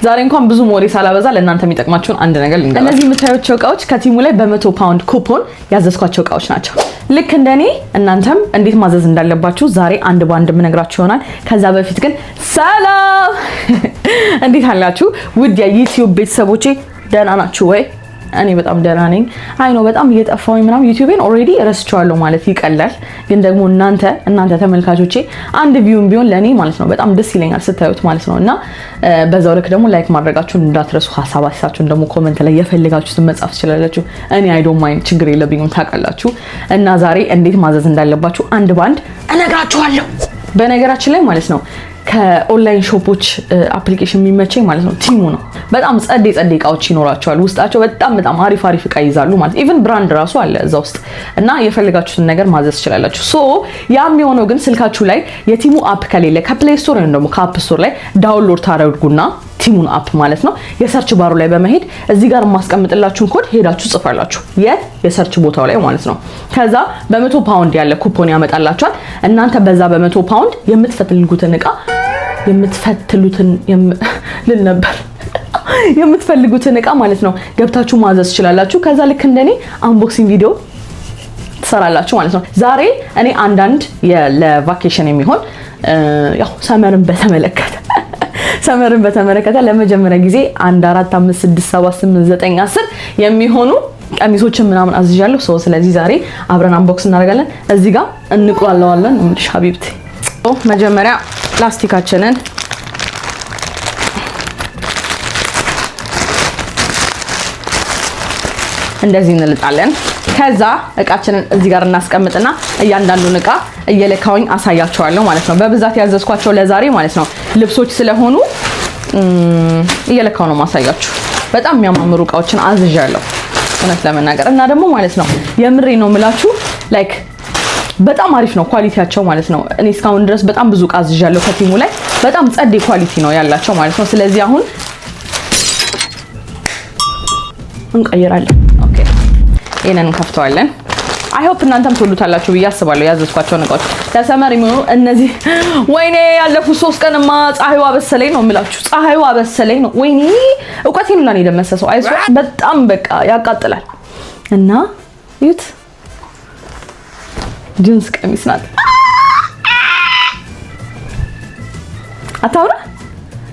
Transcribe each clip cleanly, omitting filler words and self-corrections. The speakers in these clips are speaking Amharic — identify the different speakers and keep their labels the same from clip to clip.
Speaker 1: ዛሬ እንኳን ብዙ ሞሪ ሳላበዛ ለእናንተ የሚጠቅማችሁን አንድ ነገር ልንገራችሁ። እነዚህ የምታዩቸው እቃዎች ከቲሙ ላይ በ100 ፓውንድ ኩፖን ያዘዝኳቸው እቃዎች ናቸው። ልክ እንደኔ እናንተም እንዴት ማዘዝ እንዳለባችሁ ዛሬ አንድ ባንድ የምነግራችሁ ይሆናል። ከዛ በፊት ግን ሰላም እንዴት አላችሁ ውድ የዩቲዩብ ቤተሰቦቼ፣ ደህና ናችሁ ወይ? እኔ በጣም ደህና ነኝ። አይ ነው በጣም እየጠፋሁኝ ምናምን ዩቲዩብን ኦሬዲ ረስቼዋለሁ ማለት ይቀላል። ግን ደግሞ እናንተ ተመልካቾቼ አንድ ቪውም ቢሆን ለኔ ማለት ነው በጣም ደስ ይለኛል ስታዩት ማለት ነው። እና በዛው ልክ ደግሞ ላይክ ማድረጋችሁን እንዳትረሱ። ሐሳባችሁን ደግሞ ኮሜንት ላይ የፈልጋችሁትን መጻፍ ትችላላችሁ። እኔ አይ ዶንት ማይንድ ችግር የለብኝም ታውቃላችሁ። እና ዛሬ እንዴት ማዘዝ እንዳለባችሁ አንድ ባንድ እነግራችኋለሁ። በነገራችን ላይ ማለት ነው ከኦንላይን ሾፖች አፕሊኬሽን የሚመቸኝ ማለት ነው ቲሙ ነው። በጣም ጸዴ እቃዎች ይኖራቸዋል ውስጣቸው በጣም አሪፍ እቃ ይዛሉ ማለት ኢቭን ብራንድ ራሱ አለ እዛ ውስጥ እና የፈልጋችሁትን ነገር ማዘዝ ትችላላችሁ። ሶ ያም የሆነው ግን ስልካችሁ ላይ የቲሙ አፕ ከሌለ ከፕሌይ ስቶር ወይም ደግሞ ከአፕ ስቶር ላይ ዳውንሎድ ታደርጉና ቲሙን አፕ ማለት ነው የሰርች ባሩ ላይ በመሄድ እዚህ ጋር ማስቀምጥላችሁን ኮድ ሄዳችሁ ጽፋላችሁ የሰርች ቦታው ላይ ማለት ነው። ከዛ በ100 ፓውንድ ያለ ኩፖን ያመጣላችኋል። እናንተ በዛ በ100 ፓውንድ የምትፈልጉትን እቃ ማለት ነው ገብታችሁ ማዘዝ ትችላላችሁ። ከዛ ልክ እንደኔ አንቦክሲንግ ቪዲዮ ትሰራላችሁ ማለት ነው። ዛሬ እኔ አንዳንድ ለቫኬሽን የሚሆን ያው ሰመርን በተመለከተ ለመጀመሪያ ጊዜ 1 4 5 6 7 8 9 10 የሚሆኑ ቀሚሶችን ምናምን አዝዣለሁ። ሶ ስለዚህ ዛሬ አብረን አንቦክስ እናደርጋለን። እዚህ ጋር እንቆላለዋለን። እንግዲህ ሀቢብቲ መጀመሪያ ፕላስቲካችንን እንደዚህ እንልጣለን። ከዛ እቃችንን እዚህ ጋር እናስቀምጥና እያንዳንዱን እቃ እየለካውኝ አሳያቸዋለሁ ማለት ነው። በብዛት ያዘዝኳቸው ለዛሬ ማለት ነው ልብሶች ስለሆኑ እየለካው ነው ማሳያችሁ። በጣም የሚያማምሩ እቃዎችን አዝዣለሁ እውነት ለመናገር እና ደግሞ ማለት ነው የምሬ ነው የምላችሁ ላይክ በጣም አሪፍ ነው ኳሊቲያቸው ማለት ነው። እኔ እስካሁን ድረስ በጣም ብዙ እቃ አዝዣለሁ ከቲሙ ላይ በጣም ጸዴ ኳሊቲ ነው ያላቸው ማለት ነው። ስለዚህ አሁን እንቀይራለን። ኦኬ ይሄንን እንከፍተዋለን። አይ ሆፕ እናንተም ትወዱታላችሁ ብዬ አስባለሁ። ያዘዝኳቸው ነገሮች ለሰመር የሚሆኑ እነዚህ ወይኔ ያለፉት 3 ቀንማ ፀሐዩ አበሰለኝ ነው የምላችሁ። ፀሐዩ አበሰለኝ ነው ወይኔ እውቀቴን ሁላ ነው የደመሰሰው። አይሶ በጣም በቃ ያቃጥላል። እና እዩት ጂንስ ቀሚስ ናት። አታውራ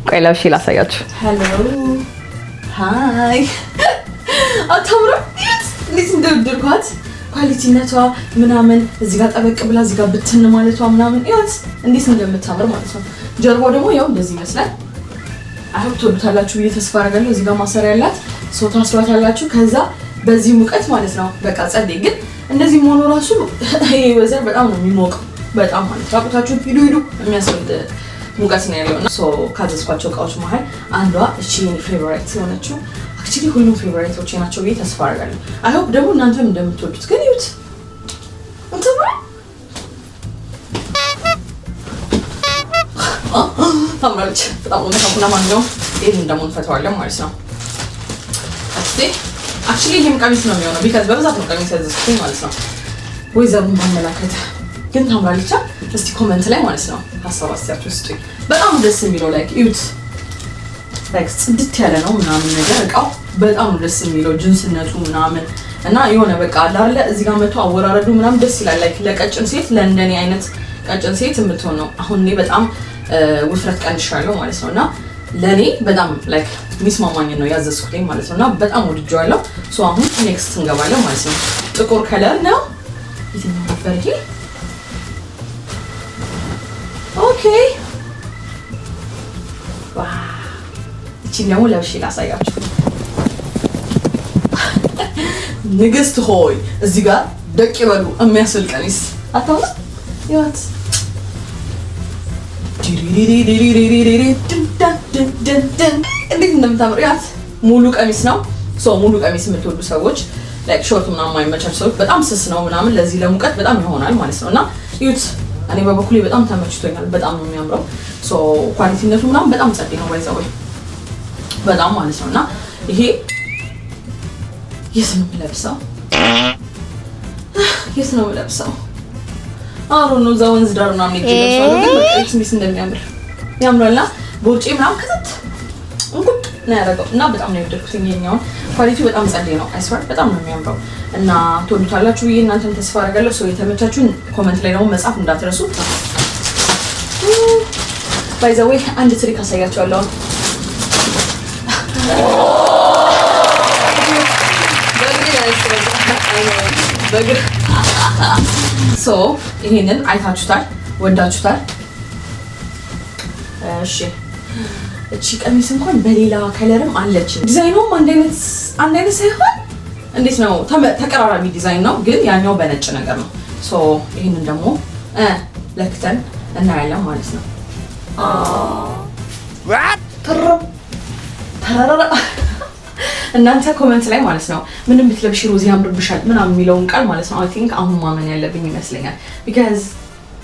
Speaker 1: ቆይ ለብሼ ላሳያችሁ። ሄሎ ሃይ አታውራ እንዴት እንደወደድኳት ኳሊቲነቷ ምናምን እዚህ ጋር ጠበቅ ብላ እዚህ ጋር ብትን ማለቷ ምናምን ይወት እንዴት እንደምታምር ማለት ነው። ጀርባው ደግሞ ያው እንደዚህ ይመስላል። አሁን ትወዱታላችሁ ብዬ ተስፋ አደርጋለሁ። እዚህ ጋር ማሰሪያ ያላት ሶ ታስሯታላችሁ። ከዛ በዚህ ሙቀት ማለት ነው በቃ ጸዴ። ግን እንደዚህ ሆኖ ራሱ ይሄ ወዘር በጣም ነው የሚሞቀው በጣም ማለት ታውቁታችሁ ሂዱ የሚያስፈልግ ሙቀት ነው ያለው። ሶ ካዘዝኳቸው እቃዎች መሀል አንዷ እቺ የኔ ፌቨራይት ሆነችው። አክቹሊ ሁሉም ፌቨራይቶቼ ናቸው ብዬ ተስፋ አደርጋለሁ። አይ ሆፕ ደግሞ እናንተም እንደምትወዱት። ግን ይዩት ታምራለች በጣም ነው ማንኛውም ይሄን ደግሞ እንፈተዋለን ማለት ነው። አክቹሊ ይሄም ቀሚስ ነው የሚሆነው ቢካዝ በብዛት ነው ቀሚስ ያዘዝኩኝ ማለት ነው። ወይዘሩን ማመላከት ግን ታምራለች። እስቲ ኮሜንት ላይ ማለት ነው ሀሳብ አስተያየት ስጡኝ። በጣም ደስ የሚለው ላይክ ይዩት ላይክ ጽድት ያለ ነው ምናምን ነገር እቃው በጣም ደስ የሚለው ጅንስነቱ ምናምን እና የሆነ በቃ አላለ እዚህ ጋር መቶ አወራረዱ ምናምን ደስ ይላል። ላይክ ለቀጭን ሴት ለእንደኔ አይነት ቀጭን ሴት የምትሆን ነው። አሁን እኔ በጣም ውፍረት ቀንሻለሁ ማለት ነው እና ለኔ በጣም ላይክ ሚስማማኝ ነው ያዘዝኩኝ ማለት ነው እና በጣም ወድጄዋለሁ። ሶ አሁን ኔክስት እንገባለን ማለት ነው። ጥቁር ከለር ነው የትኛው ነበር ይሄ? ኦኬ ዋው እቺ ደግሞ ለብሼ ላሳያችሁ። ንግስት ሆይ እዚህ ጋር ደቅ ይበሉ የሚያስብል ቀሚስ አታውራ ይወት እንዴት እንደምታምር ያት ሙሉ ቀሚስ ነው። ሶ ሙሉ ቀሚስ የምትወዱ ሰዎች ላይክ ሾርት ምናምን የማይመቻችሁ ሰዎች በጣም ስስ ነው ምናምን ለዚህ ለሙቀት በጣም ይሆናል ማለት ነው እና ዩት እኔ በበኩሌ በጣም ተመችቶኛል። በጣም ነው የሚያምረው። ሶ ኳሊቲነቱ ምናምን በጣም ጸዴ ነው ባይዘው በጣም ማለት ነው እና ይሄ የት ነው የምለብሰው አሁን ነው እዛ ወንዝ ዳር ምናምን ይገኛል። ግን በቃ እንዴት እንደሚያምር ያምራልና ቦርጬ ምናምን ከተት እንቁጥ ነው ያደረገው እና በጣም ነው የወደድኩት። የኛውን ኳሊቲው በጣም ጸዴ ነው። አይስወር በጣም ነው የሚያምረው እና ትወዱታላችሁ ብዬ እናንተም ተስፋ አደርጋለሁ። ሰው የተመቻችሁን ኮመንት ላይ ደግሞ መጻፍ እንዳትረሱ። ባይ ዘ ዌይ አንድ ትሪክ አሳያችኋለሁ። ሶ ይሄንን አይታችሁታል፣ ወዳችሁታል። እሺ እቺ ቀሚስ እንኳን በሌላ ከለርም አለች። ዲዛይኑም አንድ አይነት ሳይሆን እንዴት ነው ተቀራራቢ ዲዛይን ነው፣ ግን ያኛው በነጭ ነገር ነው። ሶ ይሄንን ደግሞ ለክተን እናያለን ማለት ነው። እናንተ ኮሜንት ላይ ማለት ነው ምንም ብትለብሺ ሮዚ ያምርብሻል ምናምን የሚለውን ቃል ማለት ነው አይ ቲንክ አሁን ማመን ያለብኝ ይመስለኛል። ቢካዝ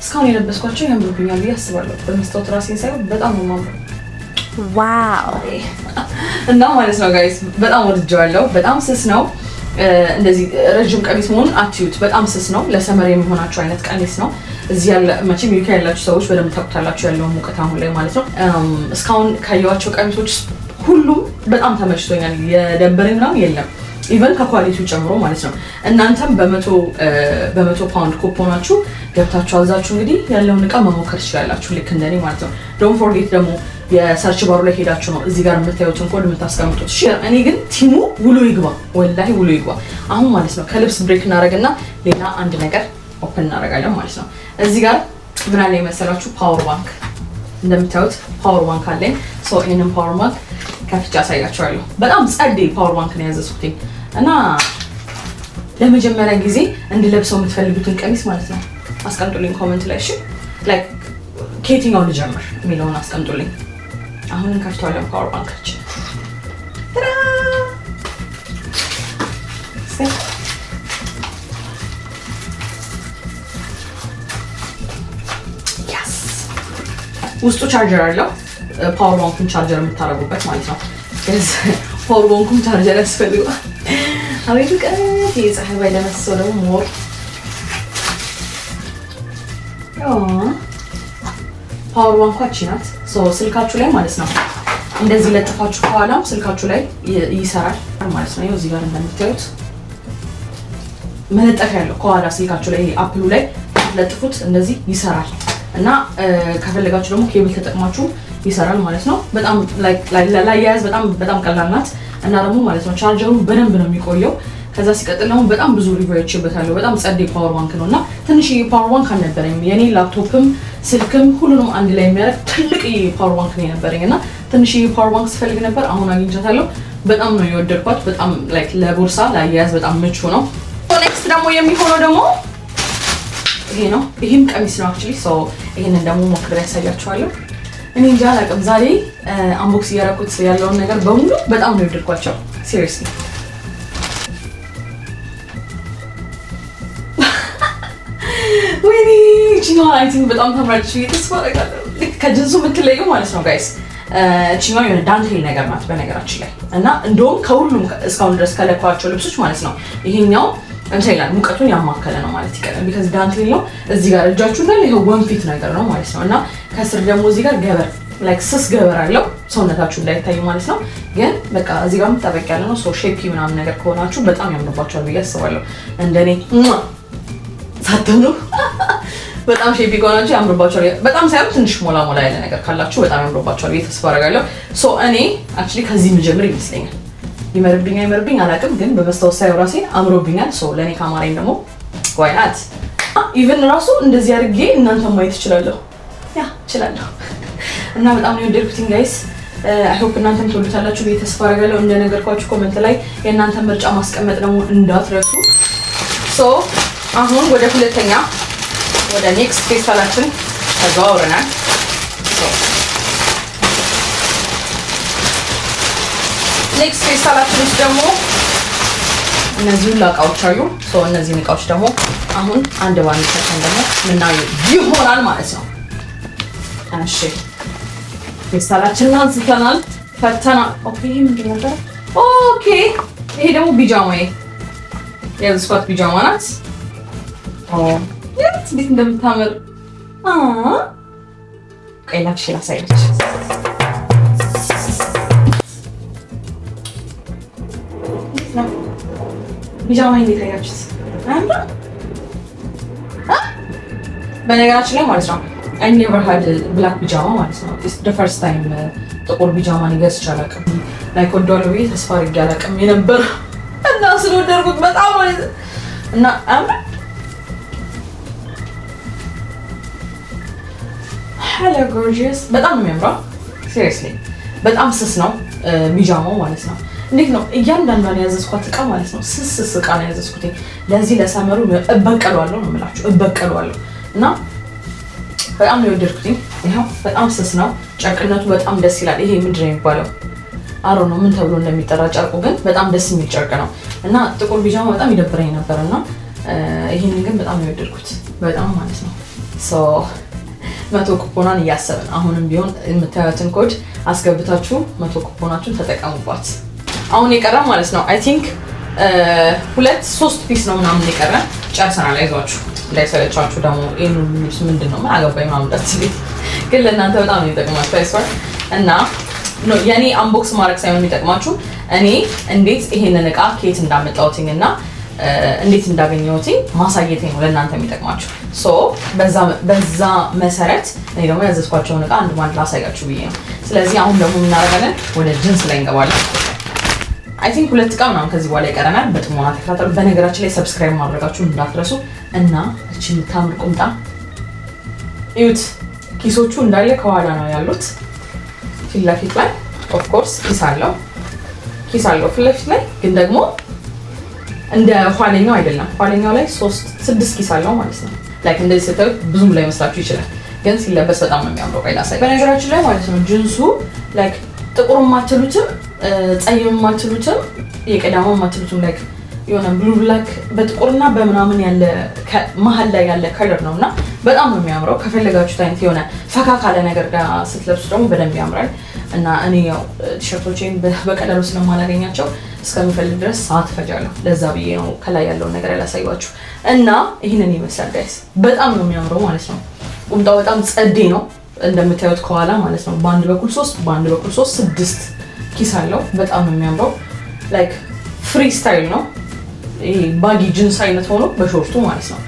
Speaker 1: እስካሁን የለበስኳቸው ያምርብኛል ብዬ አስባለሁ። በመስታወት ራሴን ሳይሆን በጣም ነው የማምረው። ዋው እና ማለት ነው ጋይስ በጣም ወድጄዋለሁ። በጣም ስስ ነው። እንደዚህ ረጅም ቀሚስ መሆኑን አትዩት። በጣም ስስ ነው። ለሰመር የሚሆናቸው አይነት ቀሚስ ነው። እዚህ ያለ መቼም ዩኬ ያላችሁ ሰዎች በደንብ ታውቁታላችሁ ያለውን ሙቀት አሁን ላይ ማለት ነው። እስካሁን ካየኋቸው ቀሚሶች ሁሉም በጣም ተመችቶኛል። የደበረኝ ምናምን የለም፣ ኢቨን ከኳሊቲው ጨምሮ ማለት ነው። እናንተም በመቶ ፓውንድ ኩፖናችሁ ገብታችሁ አዛችሁ እንግዲህ ያለውን እቃ መሞከር ትችላላችሁ፣ ልክ እንደኔ ማለት ነው። ዶንት ፎርጌት ደግሞ የሰርች ባሩ ላይ ሄዳችሁ ነው እዚህ ጋር የምታዩትን ኮድ የምታስቀምጡት። እሺ እኔ ግን ቲሙ ውሎ ይግባ፣ ወላሂ ውሎ ይግባ። አሁን ማለት ነው ከልብስ ብሬክ እናደርግና ሌላ አንድ ነገር ኦፕን እናደርጋለን ማለት ነው። እዚህ ጋር ምን አለ መሰላችሁ? ፓወር ባንክ። እንደምታዩት ፓወር ባንክ አለኝ። ሶ ይሄንን ፓወር ባንክ ከፍቼ አሳያችኋለሁ። በጣም ጸዴ ፓወር ባንክ ነው ያዘዝኩት እና ለመጀመሪያ ጊዜ እንድለብሰው የምትፈልጉትን ቀሚስ ማለት ነው አስቀምጡልኝ ኮሜንት ላይ። እሺ ላይክ ከየትኛው ልጀምር የሚለውን አስቀምጡልኝ። አሁን እንከፍተዋለን ፓወር ባንካችን። ውስጡ ቻርጀር አለው። ፓወር ባንኩን ቻርጀር የምታደርጉበት ማለት ነው። ፓወር ባንኩን ቻርጀር ያስፈልጋል። አቤት ቀት የፀሐይ ባይ ለመሰው ደግሞ ሞር ፓወር ባንኳች ናት። ስልካችሁ ላይ ማለት ነው እንደዚህ ለጥፋችሁ ከኋላም ስልካችሁ ላይ ይሰራል ማለት ነው። እዚህ ጋር እንደምታዩት መለጠፊያ ያለው ከኋላ ስልካችሁ ላይ አፕሉ ላይ ለጥፉት እንደዚህ ይሰራል እና ከፈለጋችሁ ደግሞ ኬብል ተጠቅማችሁ ይሰራል ማለት ነው። በጣም ላያያዝ በጣም ቀላል ናት እና ደግሞ ማለት ነው ቻርጀሩ በደንብ ነው የሚቆየው። ከዛ ሲቀጥል ደግሞ በጣም ብዙ ሪቪው አይቼበታለሁ። በጣም ጸዴ ፓወር ባንክ ነው እና ትንሽ ፓወር ባንክ አልነበረኝም። የኔ ላፕቶፕም ስልክም ሁሉንም አንድ ላይ የሚያደርግ ትልቅ ፓወር ባንክ ነው የነበረኝ እና ትንሽ ፓወር ባንክ ስፈልግ ነበር። አሁን አግኝቻታለሁ። በጣም ነው የወደድኳት። በጣም ለቦርሳ ላያያዝ በጣም ምቹ ነው። ኔክስት ደግሞ የሚሆነው ደግሞ ይሄ ነው። ይሄም ቀሚስ ነው አክቹሊ። ይሄንን ደግሞ ሞክሬ ያሳያችኋለሁ። እኔ እንጃ አላውቅም። ዛሬ አንቦክስ እያደረኩት ያለውን ነገር በሙሉ በጣም ነው የወደድኳቸው። ሲሪየስሊ ወይኔ ቺኖ አይ ቲንክ በጣም ታምራለች። ተስፋ አደርጋለሁ ከጅንሱ የምትለየው ማለት ነው ጋይስ። ቺኖ የሆነ ዳንቴል ነገር ናት በነገራችን ላይ እና እንደውም ከሁሉም እስካሁን ድረስ ከለኳቸው ልብሶች ማለት ነው ይሄኛው እንሰይላል ሙቀቱን ያማከለ ነው ማለት ይቀርም። ቢካዝ ዳንቴል ነው። እዚህ ጋር እጃችሁ እንዳለ ይሄ ወንፊት ነገር ነው ማለት ነው እና ከስር ደግሞ እዚህ ጋር ገበር ላይክ ስስ ገበር አለው ሰውነታችሁ እንዳይታይ ማለት ነው። ግን በቃ እዚህ ጋር መጣበቅ ያለ ነው። ሼፒ ምናምን ነገር ከሆናችሁ በጣም ያምርባችኋል ብዬ አስባለሁ። እንደኔ ሳትሆኑ በጣም ሼፒ ከሆናችሁ ያምርባችኋል። በጣም ሳይሆን ትንሽ ሞላ ሞላ ያለ ነገር ካላችሁ በጣም ያምርባችኋል ብዬ ተስፋ አደርጋለሁ። እኔ አክቹሊ ከዚህ ምጀምር ይመስለኛል። ይመርብኝ አይመርብኝ አላውቅም፣ ግን በመስታወት ሳይው ራሴ አምሮብኛል። ለኔ ካማራኝ ደግሞ ዋይናት ኢቭን ራሱ እንደዚህ አድርጌ እናንተ ማየት እችላለሁ። እችላለሁ እና በጣም ነው የወደድኩት ጋይስ። አይ ሆፕ እናንተም ትወዱታላችሁ ብዬ ተስፋ አደርጋለሁ። እንደነገርኳችሁ ኮሜንት ላይ የእናንተ ምርጫ ማስቀመጥ ደግሞ እንዳትረሱ። አሁን ወደ ሁለተኛ ወደ ኔክስት ፌስታላችን ተዘዋውረናል። ኔክስት ፌስታላችን ውስጥ ደግሞ እነዚህ ሁሉ እቃዎች አሉ። እነዚህን እቃዎች ደግሞ አሁን አንድ ባንድ ሰጥተን ደግሞ ምናየው ይሆናል ማለት ነው። እሺ ፌስታላችንን አንስተናል፣ ፈተናል። ኦኬ ይሄ ምንድን ነበር? ኦኬ ይሄ ደግሞ ቢጃማዬ የስኳት ቢጃማ ናት። እንዴት እንደምታምር ቀይ ላክሽ ላሳያችሁ። ነው? ቢጃማ እንዴት አያችሁት? በነገራችን ላይ ማለት ነው I never had black pajama ማለት ነው. It's the first time ጥቁር ቢጃማ ገዝቼ አላውቅም። ላይክ ወደዋለሁ ብዬ ተስፋ አድርጌ አላውቅም የነበረ እና ስለወደድኩት በጣም ማለት እና hello gorgeous በጣም ነው የሚያምረው seriously በጣም ስስ ነው ቢጃማው ማለት ነው። እንዴት ነው እያንዳንዷን ያዘዝኳት እቃ ማለት ነው ስስ እቃ ነው ያዘዝኩት። ለዚህ ለሰመሩ እበቀለዋለሁ ነው የምላችሁ እበቀለዋለሁ እና በጣም ነው የወደድኩት። ይሄው በጣም ስስ ነው ጨርቅነቱ በጣም ደስ ይላል። ይሄ ምንድን ነው የሚባለው አሮ ነው ምን ተብሎ እንደሚጠራ ጨርቁ ግን በጣም ደስ የሚል ጨርቅ ነው እና ጥቁር ቢጃማ በጣም ይደብረኝ ነበርና ይሄንን ግን በጣም ነው የወደድኩት በጣም ማለት ነው። ሶ 100 ኩፖናን እያሰብን አሁንም ቢሆን የምታዩትን ኮድ አስገብታችሁ 100 ኩፖናችሁን ተጠቀሙባት። አሁን የቀረ ማለት ነው አይ ቲንክ 2-3 ፒስ ነው ምናምን የቀረ ጨርሰናል። አይዟችሁ እንዳይሰለቻችሁ ደግሞ ይሄን ልብስ ምንድነው ምን አገባኝ ምናምን እንዳትሉኝ ግን ለእናንተ በጣም ነው የሚጠቅማችሁ አይስወር እና ነው የኔ አንቦክስ ማድረግ ሳይሆን የሚጠቅማችሁ እኔ እንዴት ይሄንን እቃ ከየት እንዳመጣሁትኝ እና እንዴት እንዳገኘሁትኝ ማሳየቴ ነው ለእናንተ የሚጠቅማችሁ። ሶ በዛ መሰረት እኔ ደግሞ ያዘዝኳቸውን እቃ አንድ ባንድ ላሳያችሁ ብዬ ነው። ስለዚህ አሁን ደግሞ እናደርጋለን ወደ ጅንስ ላይ እንገባለን። አይ ቲንክ 2 እቃ ምናምን ከዚህ በኋላ ይቀረናል። በጥሞና ተከታተሉ። በነገራችን ላይ ሰብስክራይብ ማድረጋችሁን እንዳትረሱ እና እቺ የምታምር ቁምጣ እዩት። ኪሶቹ እንዳለ ከኋላ ነው ያሉት። ፊት ለፊት ላይ ኦፍ ኮርስ ኪስ አለው ፊት ለፊት ላይ ግን ደግሞ እንደ ኋለኛው አይደለም። ኋለኛው ላይ 3-6 ኪስ አለው ማለት ነው። ላይክ እንደዚህ ስትል ብዙም ላይ መስላችሁ ይችላል ግን ሲለበስ በጣም ነው የሚያምረው። ቆይ ላሳይ። በነገራችን ላይ ማለት ነው ጅንሱ ላይክ ጥቁር ማትሉትም ጸይም ማትሉትም የቀዳማው ማትሉትም ላይክ የሆነ ብሉ ብላክ በጥቁርና በምናምን ያለ መሀል ላይ ያለ ከለር ነውና በጣም ነው የሚያምረው። ከፈለጋችሁት አይነት የሆነ ፈካ ካለ ነገር ጋር ስትለብሱ ደግሞ በደንብ ያምራል እና እኔ ያው ቲሸርቶቼን በቀላሉ ስለማላገኛቸው እስከምፈልግ ድረስ ሰዓት ፈጃለሁ። ለዛ ብዬ ነው ከላይ ያለውን ነገር ያላሳያችሁ እና ይሄንን ይመስላል ጋይስ። በጣም ነው የሚያምረው ማለት ነው። ቁምጣው በጣም ጸዴ ነው እንደምታዩት ከኋላ ማለት ነው። በአንድ በኩል 3 በአንድ በኩል 6 ኪስ አለው። በጣም ነው የሚያምረው። ላይክ ፍሪ ስታይል ነው። ይሄ ባጊ ጂንስ አይነት ሆኖ በሾርቱ ማለት ነው።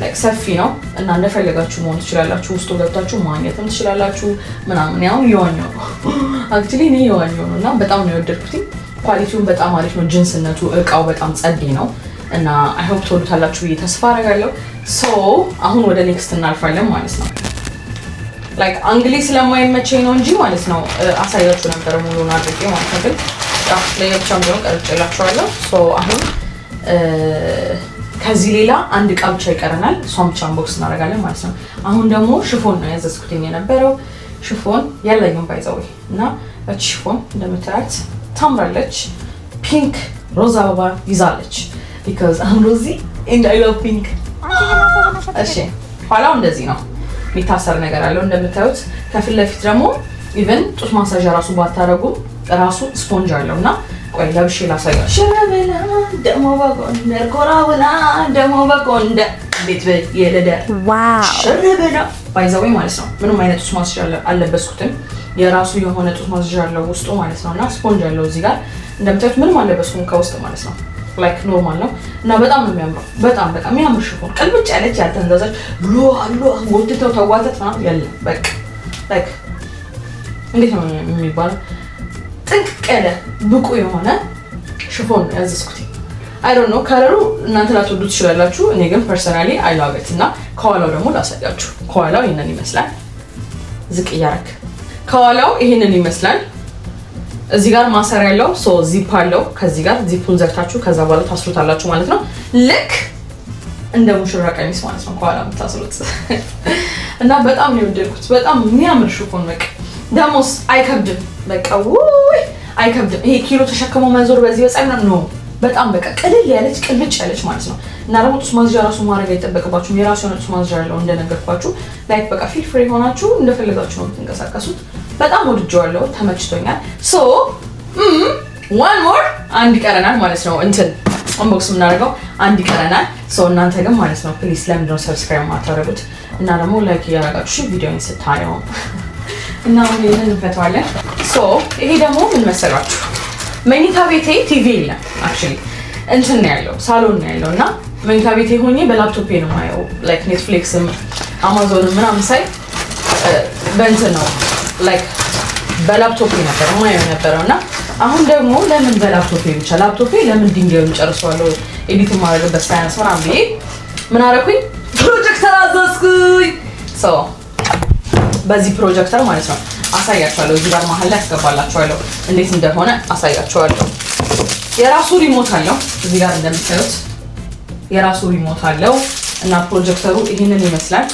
Speaker 1: ላይክ ሰፊ ነው እና እንደፈለጋችሁ መሆን ትችላላችሁ። ውስጡ ገብታችሁ ማግኘትም ትችላላችሁ ምናምን። ያው የዋኛው ነው አክቹሊ እኔ የዋኛው ነው እና በጣም ነው የወደድኩት። ኳሊቲውን በጣም አሪፍ ነው። ጂንስነቱ እቃው በጣም ጸዴ ነው እና አይ ሆፕ ትወዱታላችሁ ብዬ ተስፋ አደርጋለሁ። ሶ አሁን ወደ ኔክስት እናልፋለን ማለት ነው። ላይክ አንግሊ ስለማይመቸኝ ነው እንጂ ማለት ነው አሳያችሁ ነበር ሙሉውን አድርጌ ማለት ነው። ግን ለየብቻም ቢሆን ቀርጬላችኋለሁ። ሶ አሁን ከዚህ ሌላ አንድ እቃ ብቻ ይቀረናል። እሷን ብቻ አንቦክስ እናደርጋለን ማለት ነው። አሁን ደግሞ ሽፎን ነው ያዘዝኩትኝ የነበረው። ሽፎን ያለኝም ባይዘው እና እቺ ሽፎን እንደምታያት ታምራለች። ፒንክ ሮዝ አበባ ይዛለች because I'm Rosie and I love pink። እሺ ኋላው እንደዚህ ነው የሚታሰር ነገር አለው እንደምታዩት። ከፊት ለፊት ደግሞ ኢቨን ጡት ማሳጅ ራሱ ባታረጉ ራሱ ስፖንጅ አለውና ቆይ ለብሼ ላሳያችሁ። ሸረበላ ደሞ በጎንደር ኮራውላ ደሞ በጎንደር ቤት የለደ ዋው ሸረበላ ባይዘው ማለት ነው። ምንም አይነት ጡት ማሳጅ አለበስኩትም። የራሱ የሆነ ጡት ማሳጅ አለው ውስጡ ማለት ነውና ስፖንጅ አለው እዚህ ጋር እንደምታዩት። ምንም አለበስኩም ከውስጥ ማለት ነው። ላይክ ኖርማል ነው እና በጣም ነው የሚያምረው። በጣም የሚያምር ሽፎን ቅልብጭ ያለች ያልተንዛዛች ብሎ አሎ ወጥተው ተዋተት ምናምን የለም። በቃ ላይክ እንዴት ነው የሚባለው ጥንቅቅ ያለ ብቁ የሆነ ሽፎን ነው ያዘዝኩት። አይ ዶንት ኖ ከለሩ እናንተ ላትወዱ ትችላላችሁ። እኔ ግን ፐርሰናሊ አይ ላቭ ኢት እና ከኋላው ደግሞ ላሳያችሁ። ከኋላው ይሄንን ይመስላል። ዝቅ እያደረክ ከኋላው ይሄንን ይመስላል። እዚህ ጋር ማሰሪያ ያለው ሶ ዚፕ አለው። ከዚህ ጋር ዚፑን ዘግታችሁ ከዛ በኋላ ታስሩታላችሁ ማለት ነው። ልክ እንደ ሙሽራ ቀሚስ ማለት ነው ከኋላ የምታስሩት እና በጣም ነው የወደድኩት። በጣም የሚያምር ሽፎን በቃ ደሞስ አይከብድም። በቃ ውይ አይከብድም። ይሄ ኪሎ ተሸክሞ መዞር በዚህ በጻይና ነው። በጣም በቃ ቅልል ያለች ቅልብጭ ያለች ማለት ነው እና ደግሞ ጡት ማስያዣ ራሱ ማድረግ አይጠበቅባችሁም። የራሱ የሆነ ጡት ማስያዣ ያለው እንደነገርኳችሁ። ላይክ በቃ ፊል ፍሪ ሆናችሁ እንደፈለጋችሁ ነው የምትንቀሳቀሱት። በጣም ወድጄዋለሁ፣ ተመችቶኛል። ሶ ዋን ሞር አንድ ይቀረናል ማለት ነው። እንትን አንቦክስ የምናደርገው አንድ ይቀረናል። ሶ እናንተ ግን ማለት ነው ፕሊስ ለምንድን ነው ሰብስክራይብ ማታደርጉት እና ደግሞ ላይክ እያደረጋችሁ ቪዲዮውን ስታዩ እና አሁን ይሄንን እንፈተዋለን። ሶ ይሄ ደግሞ ምን መሰላችሁ መኝታ ቤቴ ቲቪ የለም አክቹሊ እንትን ነው ያለው ሳሎን ነው ያለው እና መኝታ ቤቴ ሆኜ በላፕቶፔ ነው የማየው ላይክ ኔትፍሊክስም አማዞንም ምናምን ሳይ በእንትን ነው ላይክ በላፕቶፔ ነበር የማየው ነበረው እና አሁን ደግሞ ለምን በላፕቶፔ ብቻ ላፕቶፔ ለምን ድንጋዩን ጨርሷለሁ ኤዲት ማድረግበት ሳያንስ ምናምን ብዬ ምን አደረኩኝ ፕሮጀክተር አዘዝኩኝ ሶ በዚህ ፕሮጀክተር ማለት ነው አሳያችኋለሁ እዚህ ጋር መሀል ላይ አስገባላችኋለሁ እንዴት እንደሆነ አሳያችኋለሁ የራሱ ሪሞት አለው እዚህ ጋር እንደምታዩት የራሱ ሪሞት አለው እና ፕሮጀክተሩ ይሄንን ይመስላል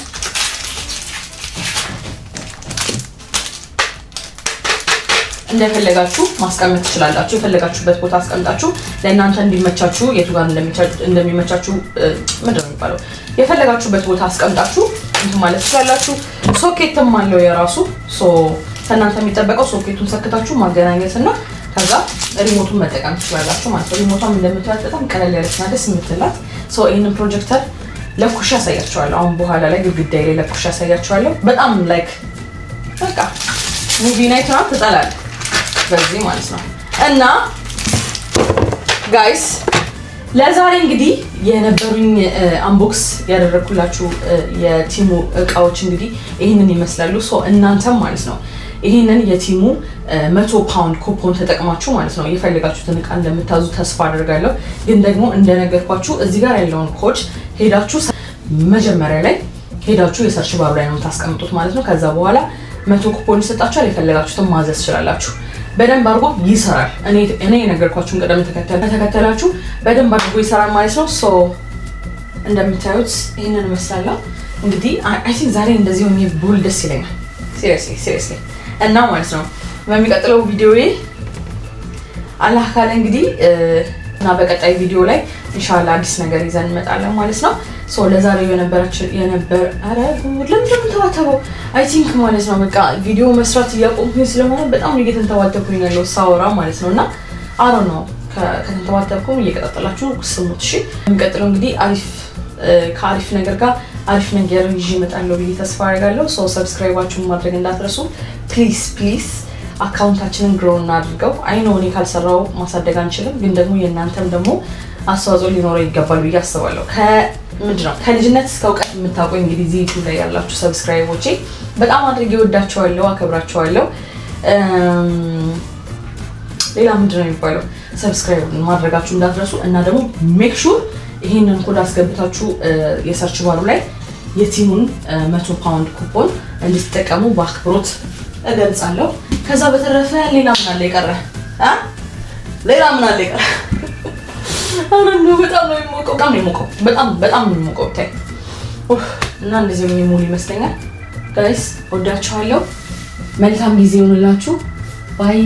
Speaker 1: እንደፈለጋችሁ ማስቀመጥ ትችላላችሁ የፈለጋችሁበት ቦታ አስቀምጣችሁ ለእናንተ እንዲመቻችሁ የቱ ጋር እንደሚመቻችሁ ምንድን ነው የሚባለው የፈለጋችሁበት ቦታ አስቀምጣችሁ እንትን ማለት ትችላላችሁ ሶኬትም አለው የራሱ ሶ ከእናንተ የሚጠበቀው ሶኬቱን ሰክታችሁ ማገናኘትና ከዛ ሪሞቱን መጠቀም ትችላላችሁ ማለት ነው ሪሞቷም እንደምታዩት በጣም ቀለል ያለችና ደስ የምትላት ሶ ይሄንን ፕሮጀክተር ለኩሻ ያሳያችኋለሁ አሁን በኋላ ላይ ግድግዳዬ ላይ ለኩሻ ያሳያችኋለሁ በጣም ላይክ በቃ ሙቪ ናይት ነው ተጣላለ በዚህ ማለት ነው እና ጋይስ ለዛሬ እንግዲህ የነበሩኝ አንቦክስ ያደረኩላችሁ የቲሙ እቃዎች እንግዲህ ይሄንን ይመስላሉ ሶ እናንተም ማለት ነው ይሄንን የቲሙ 100 ፓውንድ ኩፖን ተጠቅማችሁ ማለት ነው የፈለጋችሁትን እቃ እንደምታዙ ተስፋ አደርጋለሁ ግን ደግሞ እንደነገርኳችሁ እዚህ ጋር ያለውን ኮድ ሄዳችሁ መጀመሪያ ላይ ሄዳችሁ የሰርች ባሩ ላይ ነው ታስቀምጡት ማለት ነው ከዛ በኋላ 100 ኩፖን ይሰጣችኋል የፈለጋችሁትን ማዘዝ ትችላላችሁ በደንብ አድርጎ ይሰራል እኔ የነገርኳችሁን ቀደም ተከተላችሁ በደንብ አድርጎ ይሰራል ማለት ነው ሶ እንደምታዩት ይሄንን መስላል እንግዲህ አይ ቲንክ ዛሬ እንደዚህ ሆኜ ቡል ደስ ይለኛል ሲሪየስሊ እና ማለት ነው በሚቀጥለው ቪዲዮዬ አላህ ካለ እንግዲህ እና በቀጣይ ቪዲዮ ላይ ኢንሻአላህ አዲስ ነገር ይዘን እንመጣለን ማለት ነው ሶ ለዛሬው ለምን ተዋተበው አይ ቲንክ ማለት ነው በቃ ቪዲዮ መስራት እያቆምኩኝ ስለሆነ በጣም እየተንተዋተብኩኝ ያለው ሳወራ ማለት ነውና አሮ ነው ከተንተዋተብኩኝ እየቀጣጣላችሁ ስሙት እሺ የሚቀጥለው እንግዲህ ከአሪፍ ነገር ጋር አሪፍ ነገር ይዤ እመጣለሁ ብዬ ተስፋ አደርጋለሁ ሶ ሰብስክራይባችሁን ማድረግ እንዳትረሱ ፕሊዝ አካውንታችንን ግሮ እናድርገው አይ ኖ እኔ ካልሰራው ማሳደግ አንችልም ግን ደግሞ የእናንተም ደግሞ አስተዋጽኦ ሊኖረው ይገባል ብዬ አስባለሁ ከልጅነት እስከ እውቀት የምታውቁኝ እንግዲህ እዚህ ዩቲዩብ ላይ ያላችሁ ሰብስክራይቦቼ በጣም አድርጌ ወዳቸዋለሁ አከብራቸዋለሁ ሌላ ምንድን ነው የሚባለው ሰብስክራይብ ማድረጋችሁ እንዳትረሱ እና ደግሞ ሜክ ሹር ይሄንን ኮድ አስገብታችሁ የሰርች ባሩ ላይ የቲሙን 100 ፓውንድ ኩፖን እንድትጠቀሙ በአክብሮት እገልጻለሁ ከዛ በተረፈ ሌላ ምን አለ ይቀር አሁን ነው በጣም ነው የሚሞቀው በጣም ነው የሚሞቀው ታይ እና እንደዚህ ነው ሙሉ ይመስለኛል ጋይስ ወዳችኋለሁ መልካም ጊዜ ይሁንላችሁ ባይ